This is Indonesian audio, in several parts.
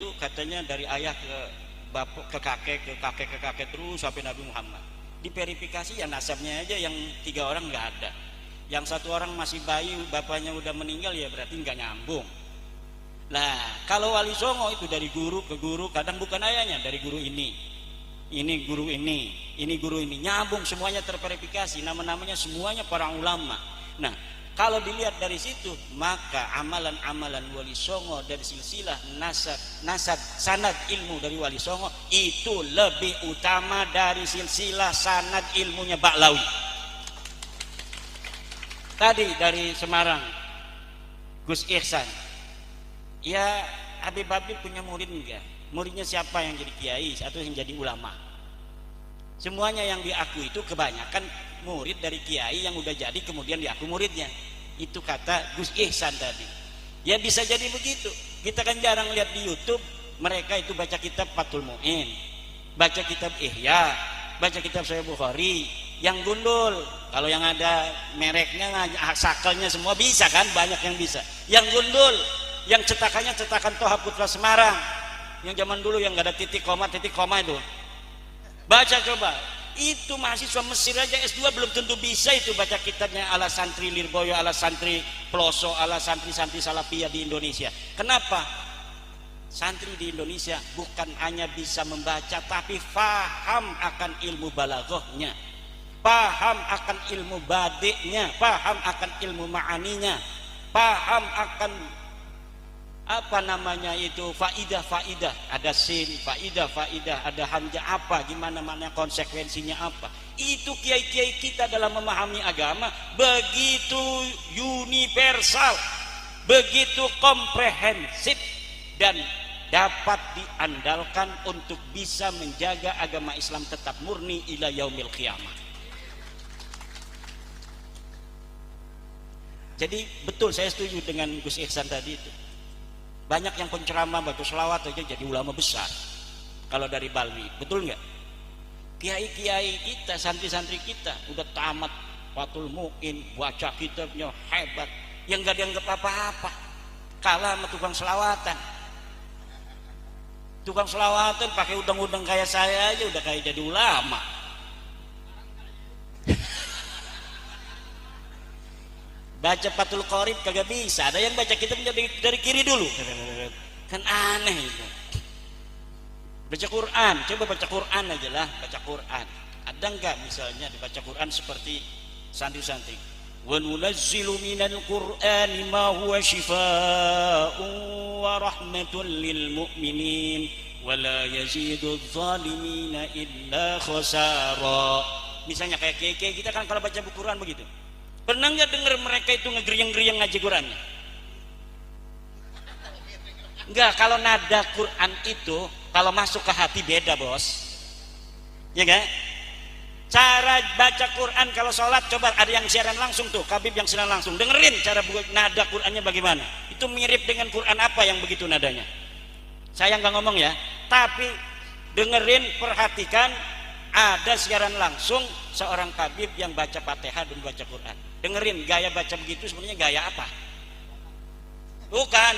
itu katanya dari ayah ke bapak ke kakek terus sampai Nabi Muhammad. Diverifikasi ya nasabnya aja yang 3 orang nggak ada, yang 1 orang masih bayi bapaknya udah meninggal, ya berarti nggak nyambung. Nah kalau Wali Songo itu dari guru ke guru, kadang bukan ayahnya, dari guru ini guru ini guru ini, nyambung semuanya, terverifikasi, nama-namanya semuanya para ulama. Nah kalau dilihat dari situ, maka amalan-amalan Wali Songo dari silsilah nasab sanad ilmu dari Wali Songo itu lebih utama dari silsilah sanad ilmunya Ba'lawi. Tadi dari Semarang Gus Ihsan, ya Habib punya murid enggak? Muridnya siapa yang jadi kiai atau yang jadi ulama? Semuanya yang diaku itu kebanyakan murid dari kiai yang udah jadi kemudian diaku muridnya. Itu kata Gus Ihsan tadi. Ya bisa jadi begitu. Kita kan jarang lihat di YouTube mereka itu baca kitab Fathul Mu'in, baca kitab Ihya, baca kitab Sahih Bukhari, yang gundul. Kalau yang ada mereknya, sakelnya semua bisa kan, banyak yang bisa. Yang gundul, yang cetakannya cetakan Toha Putra Semarang, yang zaman dulu yang nggak ada titik koma itu. Baca coba, itu mahasiswa Mesir aja S2 belum tentu bisa itu baca kitabnya ala santri Lirboyo, ala santri Peloso, ala santri-santri Salafiyah di Indonesia. Kenapa? Santri di Indonesia bukan hanya bisa membaca, tapi paham akan ilmu balaghahnya, paham akan ilmu badiknya, paham akan ilmu ma'aninya, paham akan apa namanya itu faidah, ada sin faidah, ada hamzah apa, gimana mana konsekuensinya apa. Itu kiai-kiai kita dalam memahami agama begitu universal, begitu komprehensif, dan dapat diandalkan untuk bisa menjaga agama Islam tetap murni ila yaumil qiyamah. Jadi betul, saya setuju dengan Gus Ihsan tadi itu. Banyak yang penceramah baca selawat aja jadi ulama besar kalau dari Balwi, betul nggak? Kiai-kiai kita, santri-santri kita udah tamat Fathul Mu'in, baca kitabnya hebat, yang nggak dianggap apa-apa, kalah sama tukang selawatan. Tukang selawatan pakai udang-udang kayak saya aja udah kayak jadi ulama. Baca Fathul Qorib kagak bisa, ada yang baca kitabnya dari kiri dulu, kan aneh itu. Baca Quran, coba baca Quran aja lah, baca Quran. Ada enggak misalnya dibaca Quran seperti santri-santri? Wa nunazzilu minal Qur'ani ma huwa shifaa'un wa rahmatun lil mu'minin wa la yazidudz zalimina illa khasara. Misalnya kayak kiai kita kan kalau baca buku Quran begitu. Pernah nggak dengar mereka itu ngegeriang-geriang ngaji Qurannya? Enggak, kalau nada Quran itu kalau masuk ke hati beda, bos. Ya enggak? Cara baca Quran kalau sholat, coba ada yang siaran langsung tuh, Habib yang siaran langsung, dengerin cara nada Qurannya bagaimana. Itu mirip dengan Quran apa yang begitu nadanya. Saya nggak ngomong ya, tapi dengerin, perhatikan. Ada siaran langsung seorang Habib yang baca Fatihah dan baca Quran. Dengerin gaya baca begitu sebenarnya gaya apa? Bukan.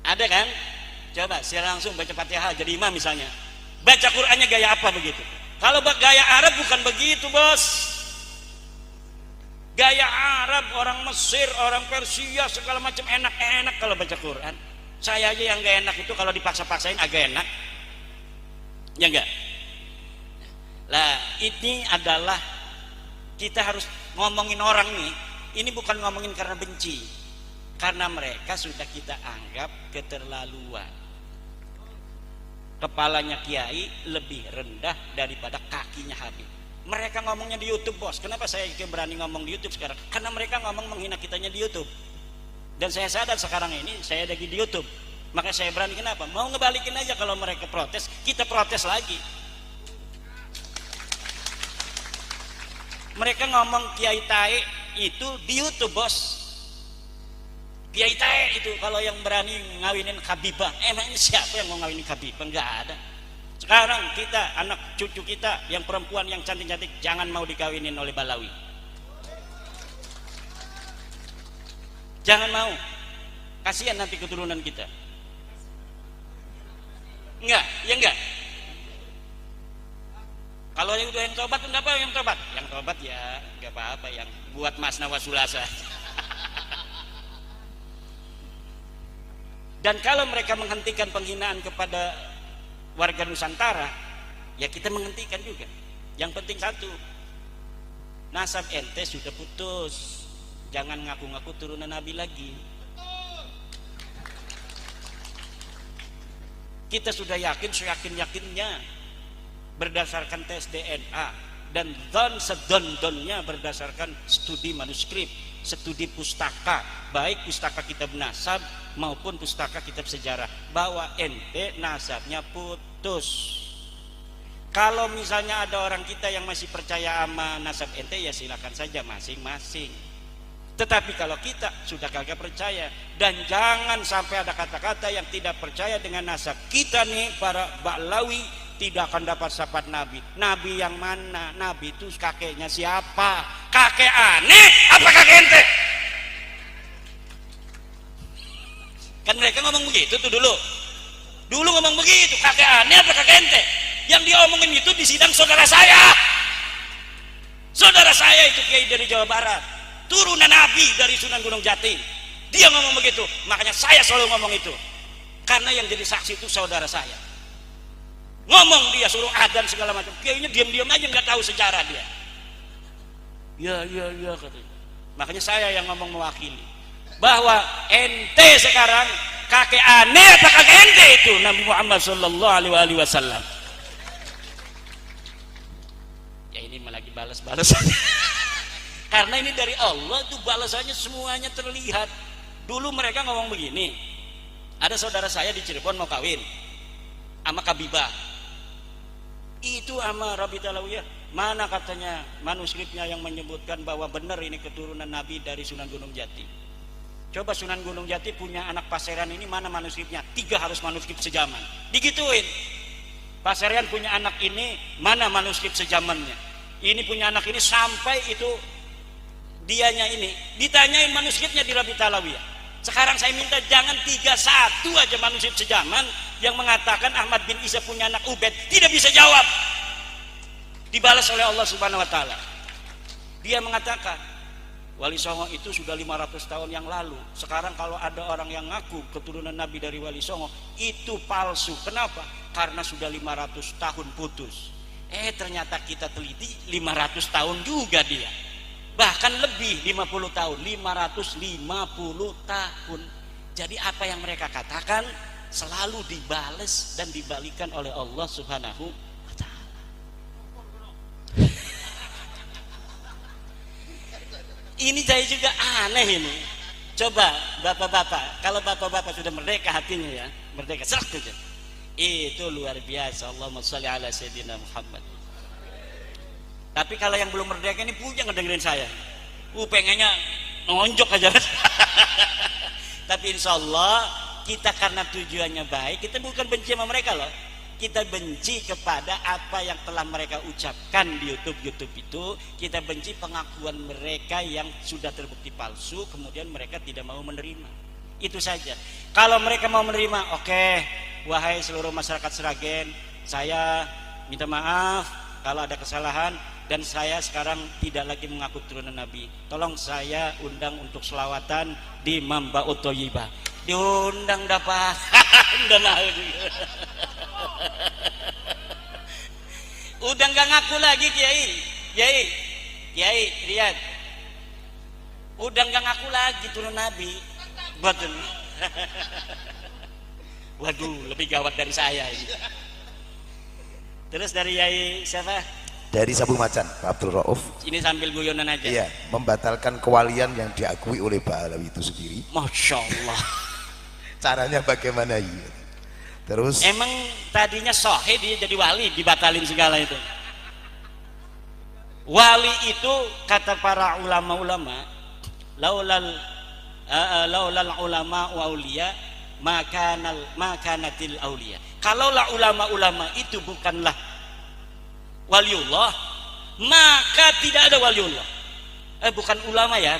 Ada kan? Coba siaran langsung baca Fatihah jadi imam misalnya. Baca Qurannya gaya apa begitu? Kalau gaya Arab bukan begitu, bos. Gaya Arab, orang Mesir, orang Persia segala macam enak-enak kalau baca Quran. Saya aja yang gak enak itu kalau dipaksa-paksain agak enak, ya enggak? Lah ini adalah kita harus ngomongin orang nih. Ini bukan ngomongin karena benci, karena mereka sudah kita anggap keterlaluan. Kepalanya kiai lebih rendah daripada kakinya Habib. Mereka ngomongnya di YouTube, bos. Kenapa saya berani ngomong di YouTube sekarang? Karena mereka ngomong menghina kitanya di YouTube. Dan saya sadar sekarang ini saya lagi di YouTube, maka saya berani. Kenapa? Mau ngebalikin aja, kalau mereka protes, kita protes lagi. Mereka ngomong Kiai Tae itu di YouTube, bos. Kiai Tae itu kalau yang berani ngawinin Habibah, emang ini siapa yang mau ngawinin Habibah? Enggak ada. Sekarang kita, anak cucu kita yang perempuan yang cantik-cantik jangan mau dikawinin oleh Balawi. Jangan mau, kasihan nanti keturunan kita. Enggak, ya enggak. Kalau yang udah yang tobat, enggak apa yang tobat. Yang tobat ya enggak apa-apa, yang buat Mas Nawasulasa. Dan kalau mereka menghentikan penghinaan kepada warga Nusantara, ya kita menghentikan juga. Yang penting satu, nasab ente sudah putus. Jangan ngaku-ngaku turunan Nabi lagi. Kita sudah yakin, seyakin-yakinnya berdasarkan tes DNA dan sedon-donnya berdasarkan studi manuskrip, studi pustaka, baik pustaka kitab nasab maupun pustaka kitab sejarah, bahwa ente nasabnya putus. Kalau misalnya ada orang kita yang masih percaya sama nasab ente, ya silakan saja masing-masing. Tetapi kalau kita sudah kagak percaya, dan jangan sampai ada kata-kata yang tidak percaya dengan nasab kita nih, para Ba'lawi tidak akan dapat syafaat Nabi. Nabi yang mana? Nabi itu kakeknya siapa? Kakek aneh apa kakek ente? Kan mereka ngomong begitu tuh dulu ngomong begitu, kakek aneh apa kakek ente? Yang diomongin itu di sidang saudara saya itu kiai dari Jawa Barat, turunan Nabi dari Sunan Gunung Jati. Dia ngomong begitu, makanya saya selalu ngomong itu, karena yang jadi saksi itu saudara saya. Ngomong dia suruh adzan segala macam, kiainya diam-diam aja, nggak tahu sejarah dia. Ya katanya. Makanya saya yang ngomong mewakili bahwa ente sekarang kakek aneh apa kakek ente itu Nabi Muhammad sallallahu alaihi wasallam. Ya ini malah lagi balas-balas. Karena ini dari Allah tuh, balasannya semuanya terlihat. Dulu mereka ngomong begini, ada saudara saya di Cirebon mau kawin sama Kabibah, itu sama Rabi Talawiyah, mana katanya manuskripnya yang menyebutkan bahwa benar ini keturunan Nabi dari Sunan Gunung Jati. Coba Sunan Gunung Jati punya anak Paseran ini, mana manuskripnya? 3 harus manuskrip sejaman, digituin. Paseran punya anak ini, mana manuskrip sejamannya? Ini punya anak ini, sampai itu dianya ini ditanyain manuskripnya di Rabi Talawiyah. Sekarang saya minta jangan 3-1 aja manuskrip sejaman yang mengatakan Ahmad bin Isa punya anak Ubed, tidak bisa jawab. Dibalas oleh Allah Subhanahu wa taala. Dia mengatakan Wali Songo itu sudah 500 tahun yang lalu. Sekarang kalau ada orang yang ngaku keturunan Nabi dari Wali Songo, itu palsu. Kenapa? Karena sudah 500 tahun putus. Ternyata kita teliti 500 tahun juga dia. Bahkan lebih, 50 tahun, 550 tahun. Jadi apa yang mereka katakan selalu dibales dan dibalikan oleh Allah Subhanahu wa taala. Ini saya juga aneh ini. Coba bapak-bapak, kalau bapak-bapak sudah merdeka hatinya ya, merdeka serak saja. Itu luar biasa. Allahumma sholli ala sayyidina Muhammad. Tapi kalau yang belum merdeka ini punya ngedengerin saya, pengennya nonjok aja. Tapi insya Allah kita karena tujuannya baik, kita bukan benci sama mereka loh. Kita benci kepada apa yang telah mereka ucapkan di YouTube itu. Kita benci pengakuan mereka yang sudah terbukti palsu, kemudian mereka tidak mau menerima. Itu saja. Kalau mereka mau menerima, oke, wahai seluruh masyarakat Sragen, saya minta maaf kalau ada kesalahan. Dan saya sekarang tidak lagi mengaku turunan Nabi. Tolong saya undang untuk selawatan di Mamba'ut Thayyibah. Diundang dapat. Udah nggak ngaku lagi Kiai Riyad. Udah nggak ngaku lagi turun Nabi. Betul. Waduh, lebih gawat dari saya ini. Terus dari Yai siapa? Dari Sabu Macan, Pak Abdul Rauf. Ini sambil guyonan aja. Iya, membatalkan kewalian yang diakui oleh Ba'lawi itu sendiri. Masya Allah. Caranya bagaimana ya? Terus emang tadinya sahih dia jadi wali, dibatalin segala itu. Wali itu kata para ulama-ulama, laulal ulama wa auliya makanatil auliya. Kalaulah ulama-ulama itu bukanlah waliullah, maka tidak ada waliullah. Bukan ulama ya,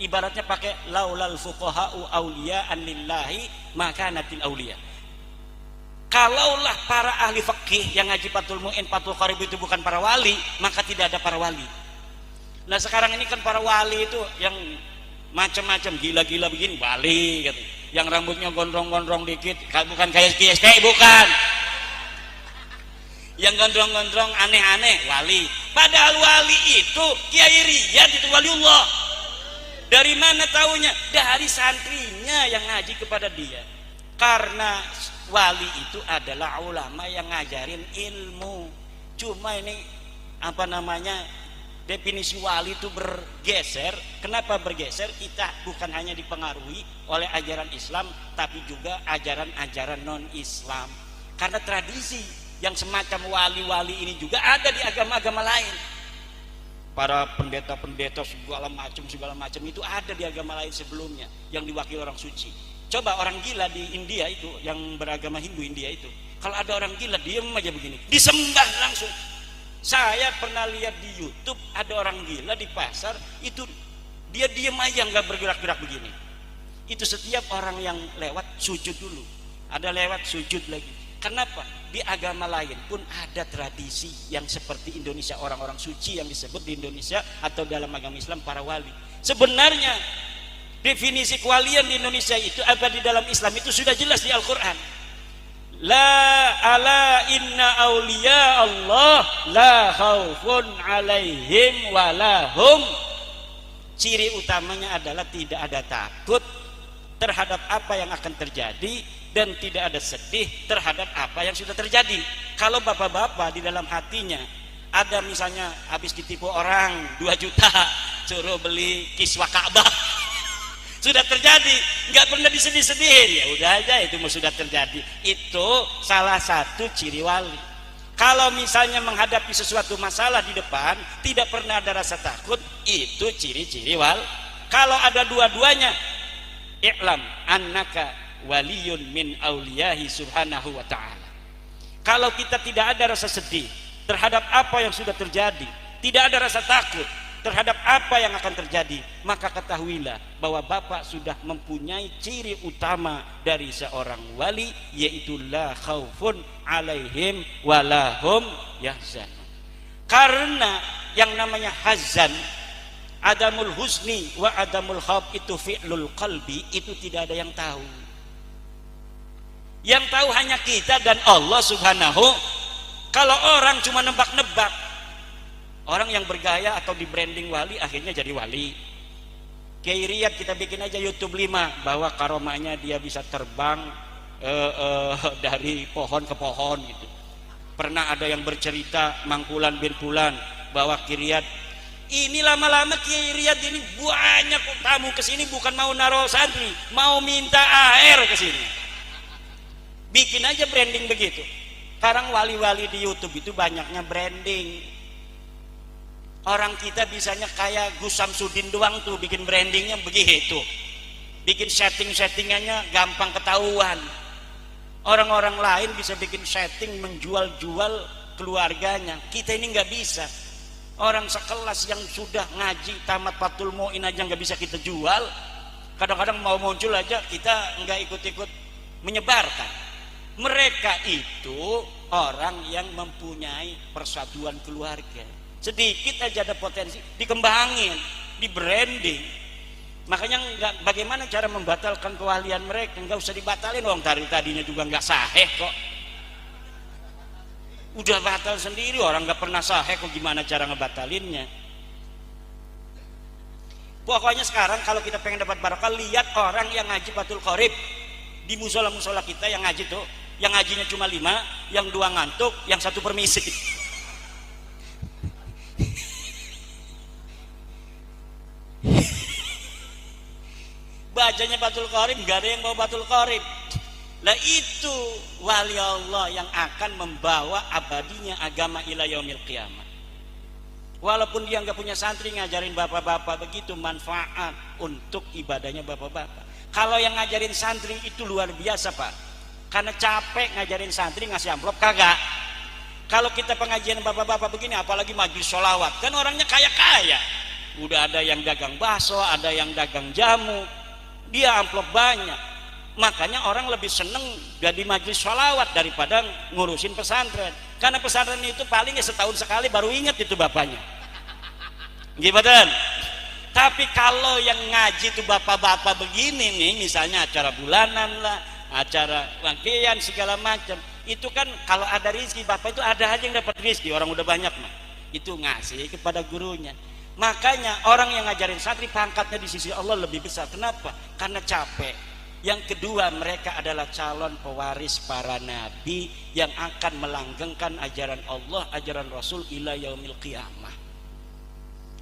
ibaratnya pakai laulal fuqaha'u awliya'an lillahi makanatil awliya. Kalaulah para ahli fikih yang ngaji Fathul Mu'in, Fathul Qarib itu bukan para wali, maka tidak ada para wali. Nah sekarang ini kan para wali itu yang macam-macam, gila-gila begini wali gitu. Yang rambutnya gondrong-gondrong dikit, bukan kayak KST, bukan. Yang gondrong-gondrong aneh-aneh wali. Padahal wali itu Kiai Riyad, itu waliullah. Dari mana taunya? Dari santrinya yang ngaji kepada dia. Karena wali itu adalah ulama yang ngajarin ilmu. Cuma ini apa namanya, definisi wali itu bergeser. Kenapa bergeser? Kita bukan hanya dipengaruhi oleh ajaran Islam, tapi juga ajaran-ajaran non-Islam. Karena tradisi yang semacam wali-wali ini juga ada di agama-agama lain. Para pendeta-pendeta segala macam itu ada di agama lain sebelumnya yang diwakili orang suci. Coba orang gila di India itu, yang beragama Hindu India itu, kalau ada orang gila diem aja begini, disembah langsung. Saya pernah lihat di YouTube ada orang gila di pasar itu, dia diem aja nggak bergerak-gerak begini. Itu setiap orang yang lewat sujud dulu, ada lewat sujud lagi. Kenapa? Di agama lain pun ada tradisi yang seperti Indonesia, orang-orang suci yang disebut di Indonesia atau dalam agama Islam para wali. Sebenarnya definisi kewalian di Indonesia itu apa di dalam Islam itu sudah jelas di Al-Quran. La ala inna awliya Allah la khaufun alaihim walahum. Ciri utamanya adalah tidak ada takut terhadap apa yang akan terjadi dan tidak ada sedih terhadap apa yang sudah terjadi. Kalau bapak-bapak di dalam hatinya ada misalnya habis ditipu orang 2 juta suruh beli kiswah Ka'bah, sudah terjadi, nggak pernah disedih-sedihin, ya udah aja itu sudah terjadi. Itu salah satu ciri wali. Kalau misalnya menghadapi sesuatu masalah di depan tidak pernah ada rasa takut, itu ciri-ciri wali. Kalau ada dua-duanya, i'lam annaka waliyun min auliyahi subhanahu wa ta'ala. Kalau kita tidak ada rasa sedih terhadap apa yang sudah terjadi, tidak ada rasa takut terhadap apa yang akan terjadi, maka ketahuilah bahwa Bapak sudah mempunyai ciri utama dari seorang wali, yaitu la khaufun alaihim walahum yahzan. Karena yang namanya hazan, adamul husni wa adamul khauf, itu fi'lul qalbi, itu tidak ada yang tahu. Yang tahu hanya kita dan Allah subhanahu. Kalau orang cuma nebak-nebak, orang yang bergaya atau di branding wali akhirnya jadi wali. Kiai Riyad kita bikin aja YouTube 5 bahwa karomahnya dia bisa terbang dari pohon ke pohon gitu. Pernah ada yang bercerita Mangkulan bin Fulan bahwa Kiai Riyad ini lama-lama Kiai Riyad ini banyak tamu kesini bukan mau naruh santri, mau minta air kesini. Bikin aja branding begitu. Sekarang wali-wali di YouTube itu banyaknya branding. Orang kita bisanya kayak Gus Samsudin doang tuh bikin brandingnya begitu. Bikin setting-settingannya gampang ketahuan. Orang-orang lain bisa bikin setting menjual-jual keluarganya. Kita ini nggak bisa. Orang sekelas yang sudah ngaji tamat Fathul Mu'in aja nggak bisa kita jual. Kadang-kadang mau muncul aja kita nggak ikut-ikut menyebarkan. Mereka itu orang yang mempunyai persatuan keluarga. Sedikit aja ada potensi, dikembangin, di branding. Makanya bagaimana cara membatalkan kewalian mereka? Nggak usah dibatalin, wong tadinya juga nggak sahih kok. Udah batal sendiri, orang nggak pernah sahih kok, gimana cara ngebatalinnya? Pokoknya sekarang kalau kita pengen dapat barokah, lihat orang yang ngaji Fathul Qarib di musola-musola kita yang ngaji tuh, yang ngajinya cuma 5, yang 2 ngantuk, yang 1 permisi. Bacanya Fathul Qarib, gak ada yang bawa Fathul Qarib. Lah itu wali Allah yang akan membawa abadinya agama ila yaumil qiyamah. Walaupun dia nggak punya santri, ngajarin bapak-bapak begitu manfaat untuk ibadahnya bapak-bapak. Kalau yang ngajarin santri itu luar biasa Pak. Karena capek ngajarin santri ngasih amplop kagak. Kalau kita pengajian bapak-bapak begini, apalagi majelis sholawat, kan orangnya kaya-kaya, udah ada yang dagang bakso, ada yang dagang jamu, dia amplop banyak. Makanya orang lebih seneng jadi majelis sholawat daripada ngurusin pesantren, karena pesantren itu paling setahun sekali baru ingat itu bapaknya. Gimana? Tapi kalau yang ngaji itu bapak-bapak begini nih, misalnya acara bulanan lah, acara rangkaian segala macam, itu kan kalau ada rizki bapak itu ada aja yang dapat rizki, orang udah banyak mah itu ngasih kepada gurunya. Makanya orang yang ngajarin santri pangkatnya di sisi Allah lebih besar. Kenapa? Karena capek. Yang kedua, mereka adalah calon pewaris para nabi yang akan melanggengkan ajaran Allah, ajaran Rasul ila yaumil qiyamah.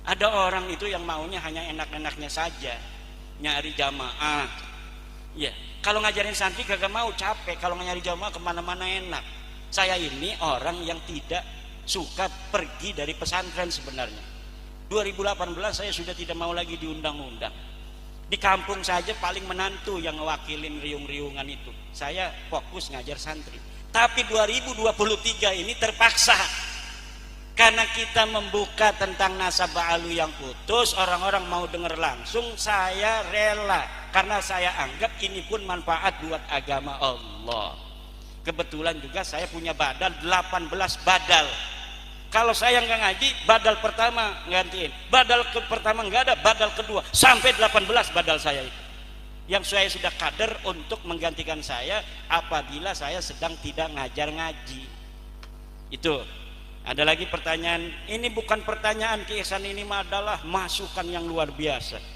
Ada orang itu yang maunya hanya enak-enaknya saja, nyari jamaah. Ya, kalau ngajarin santri kagak mau, capek. Kalau nyari jamaah kemana-mana enak. Saya ini orang yang tidak suka pergi dari pesantren sebenarnya. 2018 saya sudah tidak mau lagi diundang-undang. Di kampung saja paling menantu yang ngewakilin riung-riungan itu. Saya fokus ngajar santri. Tapi 2023 ini terpaksa. Karena kita membuka tentang nasabah alu yang putus, orang-orang mau dengar langsung, saya rela. Karena saya anggap ini pun manfaat buat agama Allah. Kebetulan juga saya punya badal 18 badal. Kalau saya nggak ngaji, badal pertama gantiin, badal pertama nggak ada, badal kedua sampai 18 badal saya itu. Yang saya sudah kader untuk menggantikan saya apabila saya sedang tidak ngajar ngaji. Itu. Ada lagi pertanyaan? Ini bukan pertanyaan Ki Ihsan, ini adalah masukan yang luar biasa.